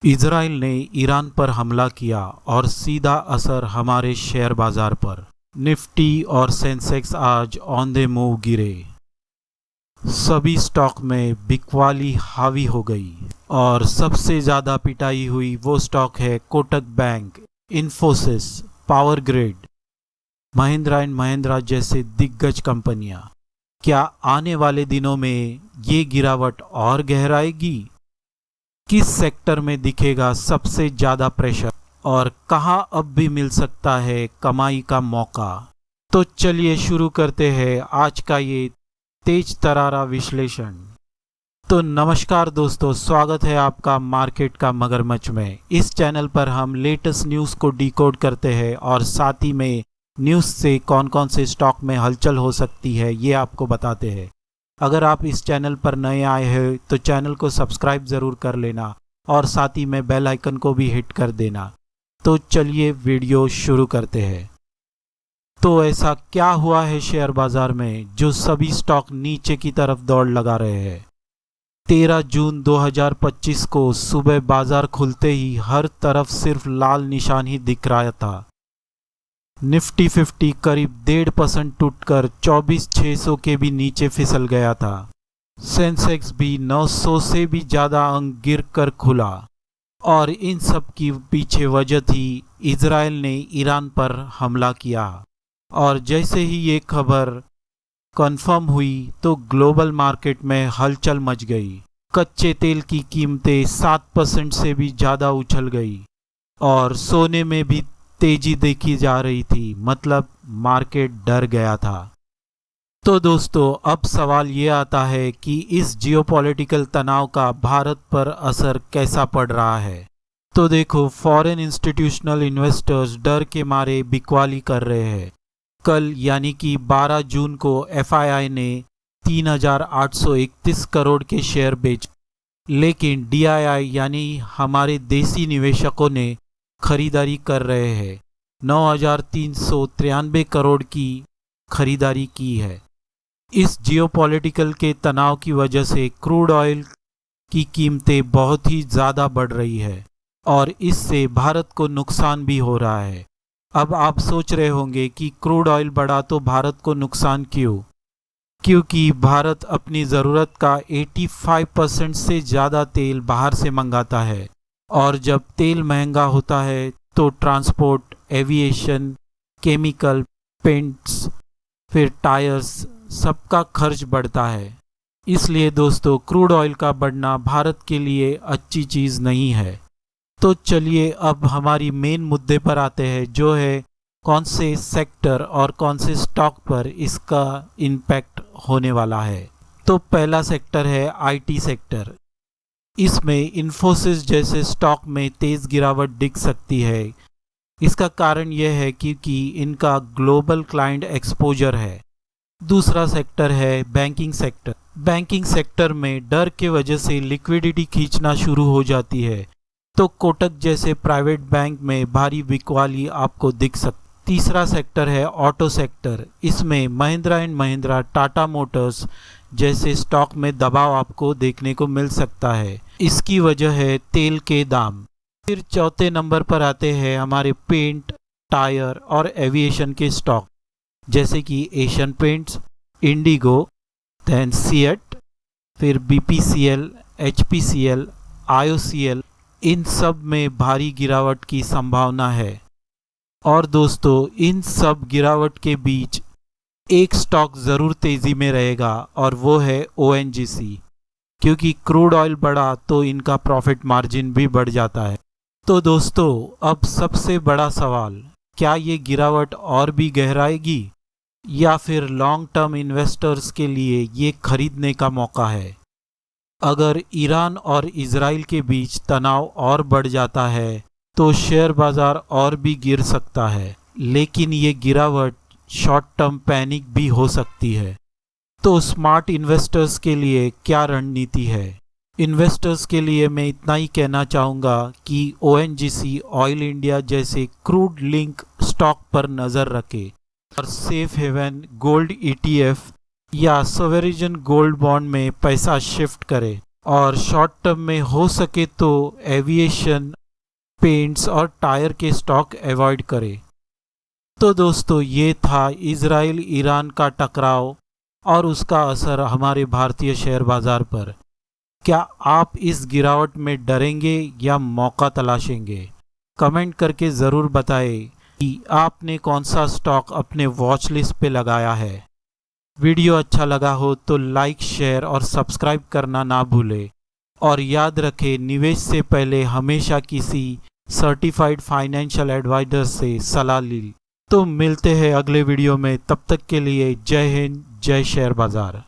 Israel ने Iran पर हमला किया और सीधा असर हमारे शेयर बाजार पर। निफ्टी और सेंसेक्स आज ऑन द मूव गिरे। सभी स्टॉक में बिकवाली हावी हो गई और सबसे ज़्यादा पिटाई हुई वो स्टॉक है Kotak bank, Infosys, power grid, Mahindra and Mahindra जैसे दिग्गज कंपनियां। क्या आने वाले दिनों में ये गिरावट और गहराएगी? किस सेक्टर में दिखेगा सबसे ज़्यादा प्रेशर और कहां अब भी मिल सकता है कमाई का मौका? तो चलिए शुरू करते हैं आज का ये तेज तरारा विश्लेषण। तो नमस्कार दोस्तों, स्वागत है आपका मार्केट का मगरमच्छ में। इस चैनल पर हम लेटेस्ट न्यूज़ को डिकोड करते हैं और साथ ही में न्यूज़ से कौन कौन से स्टॉक में हलचल हो सकती है ये आपको बताते हैं। अगर आप इस चैनल पर नए आए हैं तो चैनल को सब्सक्राइब ज़रूर कर लेना और साथ ही में बेल आइकन को भी हिट कर देना। तो चलिए वीडियो शुरू करते हैं। तो ऐसा क्या हुआ है शेयर बाजार में जो सभी स्टॉक नीचे की तरफ दौड़ लगा रहे हैं? 13 जून 2025 को सुबह बाजार खुलते ही हर तरफ सिर्फ लाल निशान ही दिख रहा था। निफ्टी 50 करीब 1.5% टूटकर 24,600 के भी नीचे फिसल गया था। सेंसेक्स भी 900 से भी ज़्यादा अंक गिर कर खुला और इन सब की पीछे वजह थी इजराइल ने ईरान पर हमला किया। और जैसे ही ये खबर कंफर्म हुई तो ग्लोबल मार्केट में हलचल मच गई। कच्चे तेल की कीमतें 7% से भी ज़्यादा उछल गई और सोने में भी तेजी देखी जा रही थी, मतलब मार्केट डर गया था। तो दोस्तों, अब सवाल ये आता है कि इस जियोपॉलिटिकल तनाव का भारत पर असर कैसा पड़ रहा है। तो देखो, फॉरेन इंस्टीट्यूशनल इन्वेस्टर्स डर के मारे बिकवाली कर रहे हैं। कल यानी कि 12 जून को एफआईआई ने 3,831 करोड़ के शेयर बेचे, लेकिन डीआईआई यानी हमारे देसी निवेशकों ने खरीदारी कर रहे हैं। 9,393 करोड़ की खरीदारी की है। इस जियोपॉलिटिकल के तनाव की वजह से क्रूड ऑयल की कीमतें बहुत ही ज़्यादा बढ़ रही है और इससे भारत को नुकसान भी हो रहा है। अब आप सोच रहे होंगे कि क्रूड ऑयल बढ़ा तो भारत को नुकसान क्यों? क्योंकि भारत अपनी ज़रूरत का 85% से ज़्यादा तेल बाहर से मंगाता है और जब तेल महंगा होता है तो ट्रांसपोर्ट, एविएशन, केमिकल, पेंट्स, फिर टायर्स, सबका खर्च बढ़ता है। इसलिए दोस्तों, क्रूड ऑयल का बढ़ना भारत के लिए अच्छी चीज़ नहीं है। तो चलिए अब हमारी मेन मुद्दे पर आते हैं, जो है कौन से सेक्टर और कौन से स्टॉक पर इसका इम्पैक्ट होने वाला है। तो पहला सेक्टर है आईटी सेक्टर। इसमें इन्फोसिस जैसे स्टॉक में तेज़ गिरावट दिख सकती है। इसका कारण यह है क्योंकि इनका ग्लोबल क्लाइंट एक्सपोजर है। दूसरा सेक्टर है बैंकिंग सेक्टर। बैंकिंग सेक्टर में डर के वजह से लिक्विडिटी खींचना शुरू हो जाती है, तो कोटक जैसे प्राइवेट बैंक में भारी बिकवाली आपको दिख सकती। तीसरा सेक्टर है ऑटो सेक्टर। इसमें महिंद्रा एंड महिंद्रा, टाटा मोटर्स जैसे स्टॉक में दबाव आपको देखने को मिल सकता है। इसकी वजह है तेल के दाम। फिर चौथे नंबर पर आते हैं हमारे पेंट, टायर और एविएशन के स्टॉक, जैसे कि Asian Paints, IndiGo, then CEAT, फिर बीपीसीएल, एचपीसीएल, आईओसीएल। इन सब में भारी गिरावट की संभावना है। और दोस्तों, इन सब गिरावट के बीच एक स्टॉक ज़रूर तेज़ी में रहेगा और वो है ओएनजीसी, क्योंकि क्रूड ऑयल बढ़ा तो इनका प्रॉफिट मार्जिन भी बढ़ जाता है। तो दोस्तों, अब सबसे बड़ा सवाल, क्या ये गिरावट और भी गहराएगी या फिर लॉन्ग टर्म इन्वेस्टर्स के लिए ये खरीदने का मौका है? अगर ईरान और इजराइल के बीच तनाव और बढ़ जाता है तो शेयर बाजार और भी गिर सकता है, लेकिन ये गिरावट शॉर्ट टर्म पैनिक भी हो सकती है। तो स्मार्ट इन्वेस्टर्स के लिए क्या रणनीति है? इन्वेस्टर्स के लिए मैं इतना ही कहना चाहूँगा कि ओएनजीसी, ऑयल इंडिया जैसे क्रूड लिंक स्टॉक पर नज़र रखे और सेफ हेवन गोल्ड ईटीएफ या सोवरेजन गोल्ड बॉन्ड में पैसा शिफ्ट करे। और शॉर्ट टर्म में हो सके तो एविएशन, पेंट्स और टायर के स्टॉक अवॉइड करें। तो दोस्तों, ये था इजराइल ईरान का टकराव और उसका असर हमारे भारतीय शेयर बाजार पर। क्या आप इस गिरावट में डरेंगे या मौका तलाशेंगे? कमेंट करके ज़रूर बताएं कि आपने कौन सा स्टॉक अपने वॉच लिस्ट पे लगाया है। वीडियो अच्छा लगा हो तो लाइक, शेयर और सब्सक्राइब करना ना भूलें। और याद रखें, निवेश से पहले हमेशा किसी सर्टिफाइड फाइनेंशियल एडवाइजर से सलाह ली। तो मिलते हैं अगले वीडियो में, तब तक के लिए जय हिंद, जय शेयर बाजार।